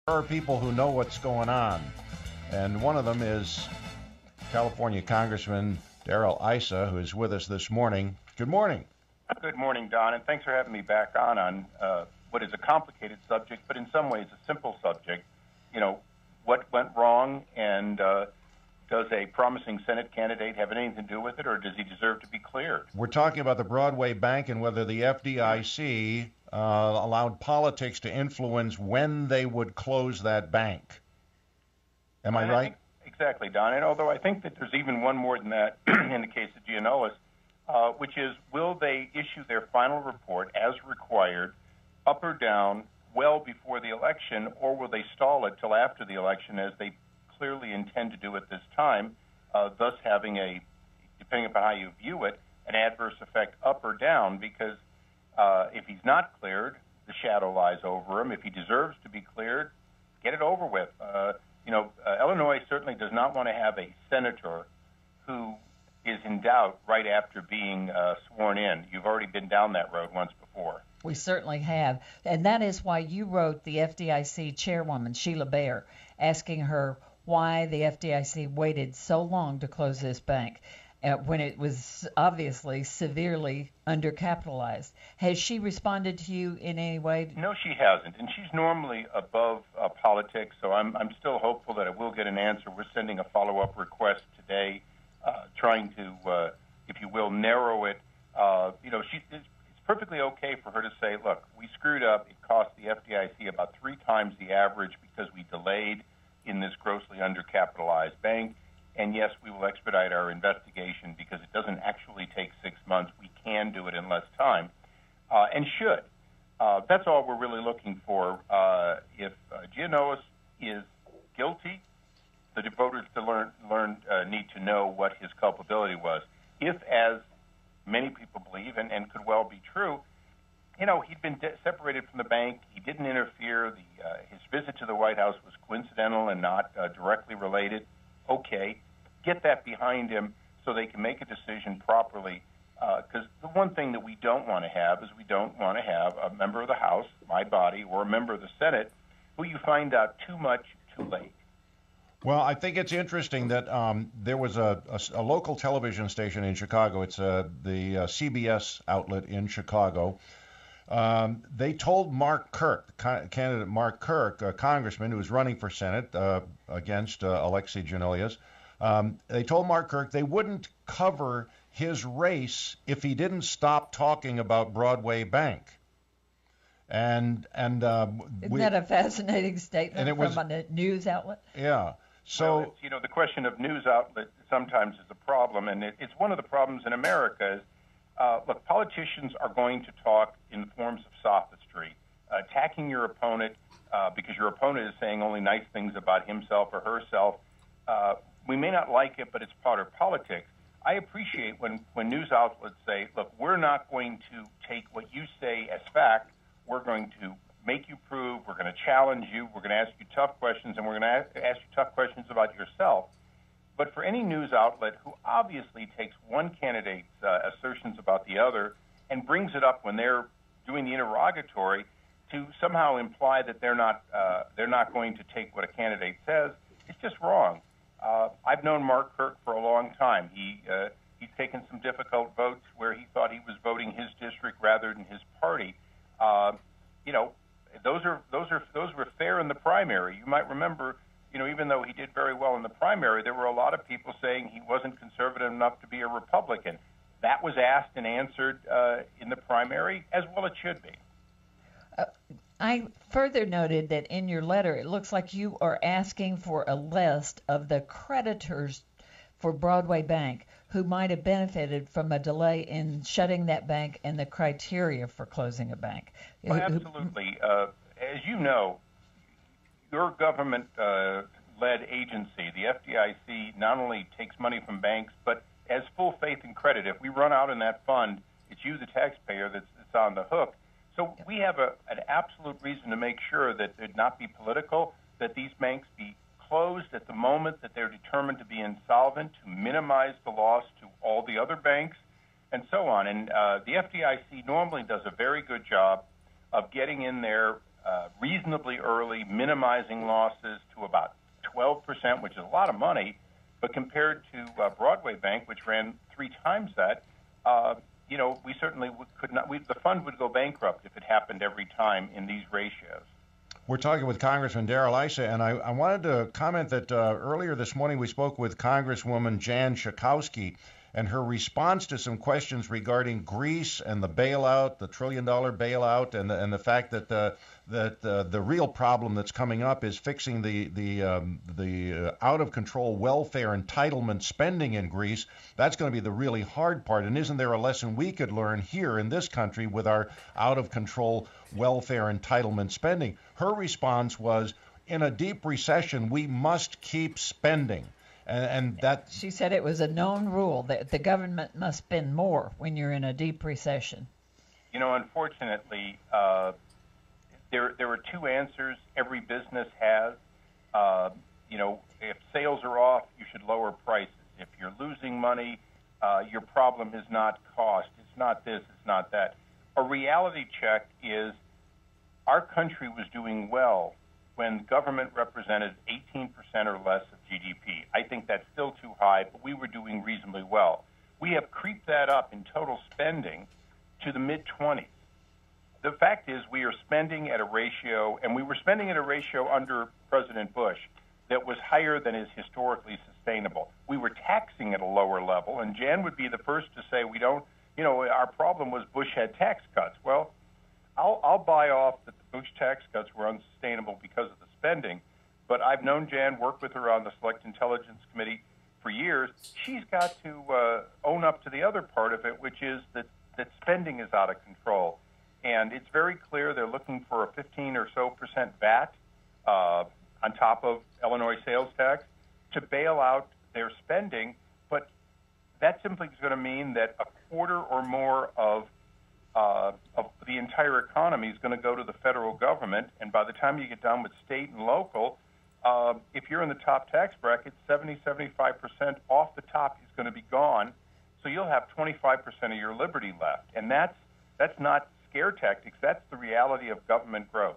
There are people who know what's going on, and one of them is California Congressman Darrell, who is with us this morning. Good morning. Good morning, Don, and thanks for having me back on what is a complicated subject, but in some ways a simple subject. You know, what went wrong, and does a promising Senate candidate have anything to do with it, or does he deserve to be cleared? We're talking about the Broadway Bank and whether the FDIC allowed politics to influence when they would close that bank. Am I right? Exactly, Don. And although I think that there's even one more than that in the case of Giannoulias, which is, will they issue their final report as required, up or down, well before the election, or will they stall it till after the election, as they clearly intend to do at this time, thus having a, depending upon how you view it, an adverse effect up or down, because if he's not cleared, the shadow lies over him. If he deserves to be cleared, get it over with. Illinois certainly does not want to have a senator who is in doubt right after being sworn in. You've already been down that road once before. We certainly have. And that is why you wrote the FDIC chairwoman, Sheila Bair, asking her why the FDIC waited so long to close this bank when it was obviously severely undercapitalized. Has she responded to you in any way? No, she hasn't, and she's normally above politics, so I'm still hopeful that I will get an answer. We're sending a follow-up request today, trying to, if you will, narrow it. It's perfectly okay for her to say, look, we screwed up. It cost the FDIC about 3 times the average because we delayed in this grossly undercapitalized bank. And yes, we will expedite our investigation because it doesn't actually take 6 months. We can do it in less time, and should. That's all we're really looking for. If Giannoulias is guilty, the voters need to know what his culpability was. If, as many people believe, and could well be true, he'd been separated from the bank. He didn't interfere. His visit to the White House was coincidental and not directly related. Okay, get that behind him so they can make a decision properly. Because the one thing that we don't want to have is we don't want to have a member of the House, my body, or a member of the Senate who you find out too much too late. Well, I think it's interesting that there was a local television station in Chicago. It's the CBS outlet in Chicago. They told Mark Kirk, candidate Mark Kirk, a congressman who was running for Senate against Alexi Giannoulias, they told Mark Kirk they wouldn't cover his race if he didn't stop talking about Broadway Bank. Isn't that a fascinating statement from a news outlet? Yeah. So, well, the question of news outlet sometimes is a problem, and it's one of the problems in America is, look, politicians are going to talk in the forms of sophistry, attacking your opponent because your opponent is saying only nice things about himself or herself. We may not like it, but it's part of politics. I appreciate when news outlets say, look, we're not going to take what you say as fact. We're going to make you prove. We're going to challenge you. We're going to ask you tough questions, and we're going to ask you tough questions about yourself. But for any news outlet who obviously takes one candidate's assertions about the other and brings it up when they're doing the interrogatory to somehow imply that they're not going to take what a candidate says, it's just wrong. I've known Mark Kirk for a long time. He's taken some difficult votes where he thought he was voting his district rather than his party. Those were fair in the primary. You might remember, even though he did very well in the primary, there were a lot of people saying he wasn't conservative enough to be a Republican. That was asked and answered in the primary, as well it should be. I further noted that in your letter, it looks like you are asking for a list of the creditors for Broadway Bank who might have benefited from a delay in shutting that bank and the criteria for closing a bank. Well, absolutely. As you know, your government-led agency, the FDIC, not only takes money from banks, but has full faith and credit. If we run out in that fund, it's you, the taxpayer, that's on the hook. So we have an absolute reason to make sure that it not be political, that these banks be closed at the moment that they're determined to be insolvent, to minimize the loss to all the other banks, and so on. And the FDIC normally does a very good job of getting in there reasonably early, minimizing losses to about 12%, which is a lot of money, but compared to Broadway Bank, which ran 3 times that, we certainly could not. The fund would go bankrupt if it happened every time in these ratios. We're talking with Congressman Darrell Issa, and I wanted to comment that earlier this morning we spoke with Congresswoman Jan Schakowsky, and her response to some questions regarding Greece and the bailout, the $1 trillion bailout, and the fact that the real problem that's coming up is fixing the out of control welfare entitlement spending in Greece. That's going to be the really hard part. And isn't there a lesson we could learn here in this country with our out of control welfare entitlement spending? Her response was, in a deep recession, we must keep spending. And that she said it was a known rule that the government must spend more when you're in a deep recession. Unfortunately, there are 2 answers every business has. If sales are off, you should lower prices. If you're losing money, your problem is not cost. It's not this, it's not that. A reality check is our country was doing well when government represented 18% or less of GDP. I think that's still too high, but we were doing reasonably well. We have creeped that up in total spending to the mid-20s. The fact is we are spending at a ratio, and we were spending at a ratio under President Bush that was higher than is historically sustainable. We were taxing at a lower level, and Jan would be the first to say we don't, our problem was Bush had tax cuts. Well, I'll buy off that the Bush tax cuts were unsustainable because of the spending, but I've known Jan, work with her on the Select Intelligence Committee for years. She's got to own up to the other part of it, which is that spending is out of control. And it's very clear they're looking for a 15 or so % VAT on top of Illinois sales tax to bail out their spending, but that simply is going to mean that a quarter or more of the entire economy is going to go to the federal government, and by the time you get done with state and local, if you're in the top tax bracket, 75% off the top is going to be gone, so you'll have 25% of your liberty left, and that's not scare tactics, that's the reality of government growth.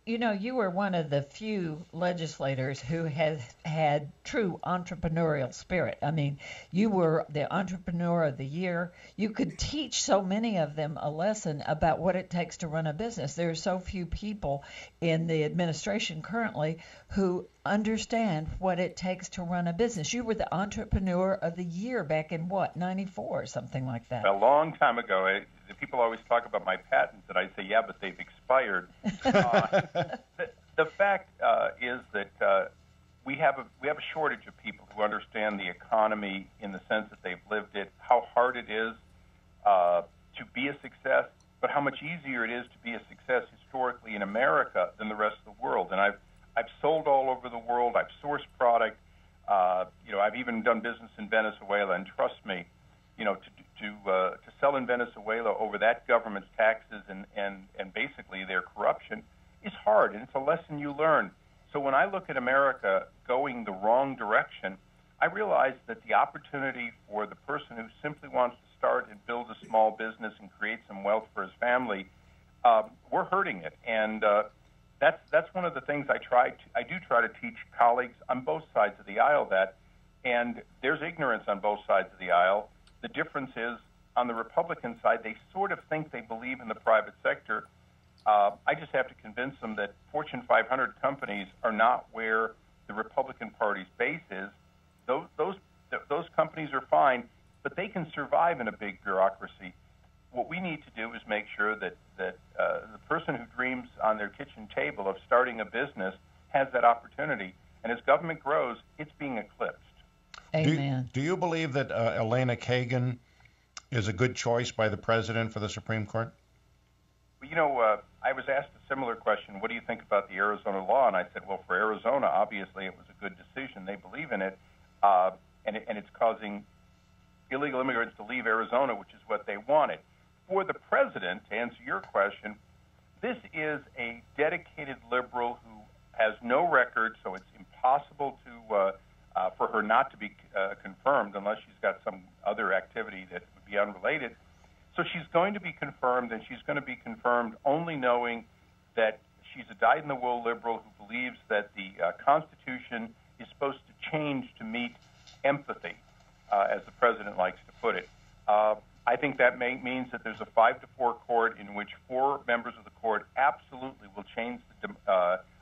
You were one of the few legislators who has had true entrepreneurial spirit. I mean, you were the entrepreneur of the year. You could teach so many of them a lesson about what it takes to run a business. There are so few people in the administration currently who understand what it takes to run a business. You were the entrepreneur of the year back in, 94 or something like that? A long time ago. People always talk about my patents, and I say, yeah, but they've expired. The fact is that we have a shortage of people who understand the economy in the sense that they've lived it, how hard it is to be a success, but how much easier it is to be a success historically in America than the rest of the world. And I've sold all over the world. I've sourced product. I've even done business in Venezuela, and trust me, to sell in Venezuela over that government's taxes and basically their corruption is hard, and it's a lesson you learn. So when I look at America going the wrong direction, I realize that the opportunity for the person who simply wants to start and build a small business and create some wealth for his family, we're hurting it. And that's one of the things I do try to teach colleagues on both sides of the aisle that, and there's ignorance on both sides of the aisle. The difference is, on the Republican side, they sort of think they believe in the private sector. I just have to convince them that Fortune 500 companies are not where the Republican Party's base is. Those companies are fine, but they can survive in a big bureaucracy. What we need to do is make sure that the person who dreams on their kitchen table of starting a business has that opportunity. And as government grows, it's being eclipsed. Amen. Do you believe that Elena Kagan is a good choice by the president for the Supreme Court? Well, I was asked a similar question. What do you think about the Arizona law? And I said, well, for Arizona, obviously it was a good decision. They believe in it, and it's causing illegal immigrants to leave Arizona, which is what they wanted. For the president, to answer your question, this is a dedicated liberal who has no record, so it's impossible to for her not to be confirmed unless she's got some other activity that would be unrelated. So she's going to be confirmed, and she's going to be confirmed only knowing that dyed-in-the-wool liberal who believes that the Constitution is supposed to change to meet empathy, as the president likes to put it. I think that means that there's a 5-4 court in which 4 members of the court absolutely will change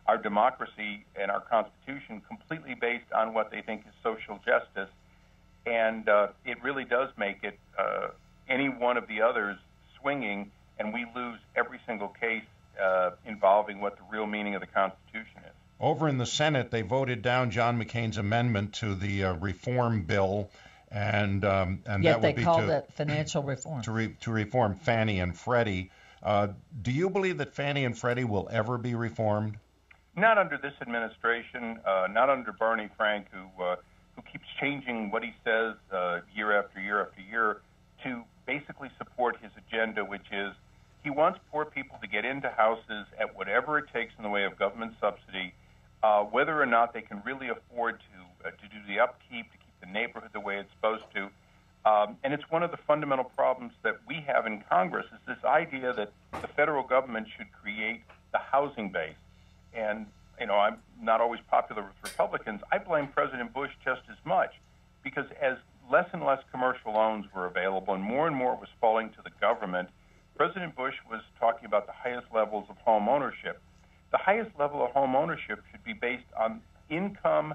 our democracy and our Constitution completely based on what they think is social justice. And it really does make it any one of the others swinging, and we lose every single case involving what the real meaning of the Constitution is. Over in the Senate, they voted down John McCain's amendment to the reform bill, and Yet that they would be called it financial reform. to reform Fannie and Freddie. Do you believe that Fannie and Freddie will ever be reformed? Not under this administration, not under Barney Frank, who keeps changing what he says year after year after year to basically support his agenda, which is he wants poor people to get into houses at whatever it takes in the way of government subsidy, whether or not they can really afford to do the upkeep, to keep the neighborhood the way it's supposed to. And it's one of the fundamental problems that we have in Congress is this idea that the federal government should create the housing base. And, you know, I'm not always popular with Republicans. I blame President Bush just as much because as less and less commercial loans were available and more was falling to the government, President Bush was talking about the highest levels of home ownership. The highest level of home ownership should be based on income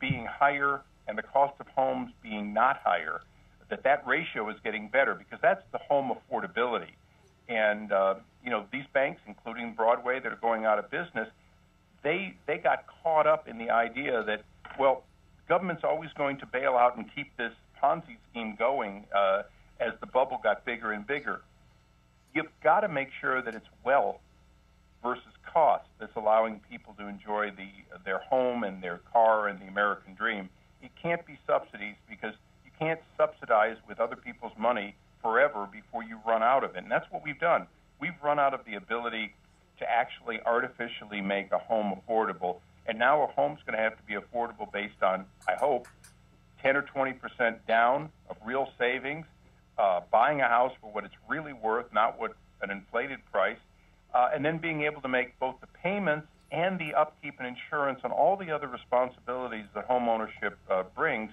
being higher and the cost of homes being not higher, that ratio is getting better because that's the home affordability. And, you know, these banks, including Broadway, that are going out of business, they got caught up in the idea that, well, government's always going to bail out and keep this Ponzi scheme going as the bubble got bigger and bigger. You've got to make sure that it's wealth versus cost that's allowing people to enjoy their home and their car and the American dream. It can't be subsidies because you can't subsidize with other people's money forever before you run out of it. And that's what we've done. We've run out of the ability to actually artificially make a home affordable. And now a home's going to have to be affordable based on, I hope, 10 or 20% down of real savings, buying a house for what it's really worth, not what an inflated price, and then being able to make both the payments and the upkeep and insurance and all the other responsibilities that home ownership brings,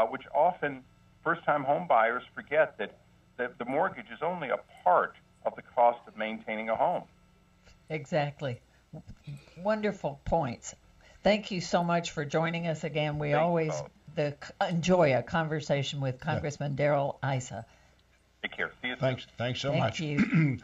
which often first-time home buyers forget that the mortgage is only a part of the cost of maintaining a home. Exactly. Wonderful points. Thank you so much for joining us again. We always enjoy a conversation with Congressman Darrell Issa. Take care. See you soon. Thanks so much. Thank you.